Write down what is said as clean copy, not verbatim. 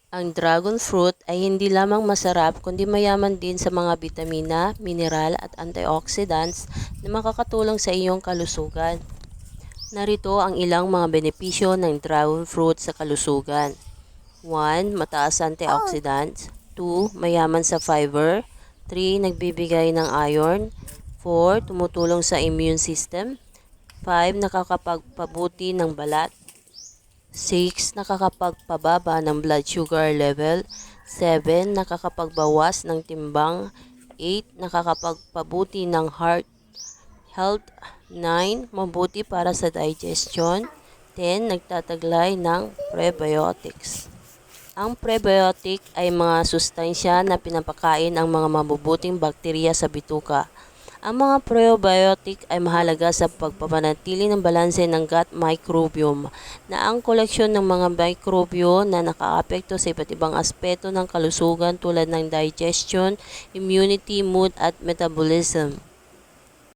Ang dragon fruit ay hindi lamang masarap kundi mayaman din sa mga bitamina, mineral at antioxidants na makakatulong sa iyong kalusugan. Narito ang ilang mga benepisyo ng dragon fruit sa kalusugan. 1. Mataas sa antioxidants. 2. Mayaman sa fiber. 3. Nagbibigay ng iron. 4. Tumutulong sa immune system. 5. Nakakapagpabuti ng balat. 6. Nakakapagpababa ng blood sugar level. 7. Nakakapagbawas ng timbang. 8. Nakakapagpabuti ng heart health. 9. Mabuti para sa digestion. 10. Nagtataglay ng prebiotics. Ang prebiotic ay mga sustansya na pinapakain ang mga mabubuting bakterya sa bituka. Ang mga probiotic ay mahalaga sa pagpapanatili ng balanse ng gut microbiome, na ang koleksyon ng mga mikrobyo na nakaapekto sa iba't ibang aspeto ng kalusugan tulad ng digestion, immunity, mood at metabolism.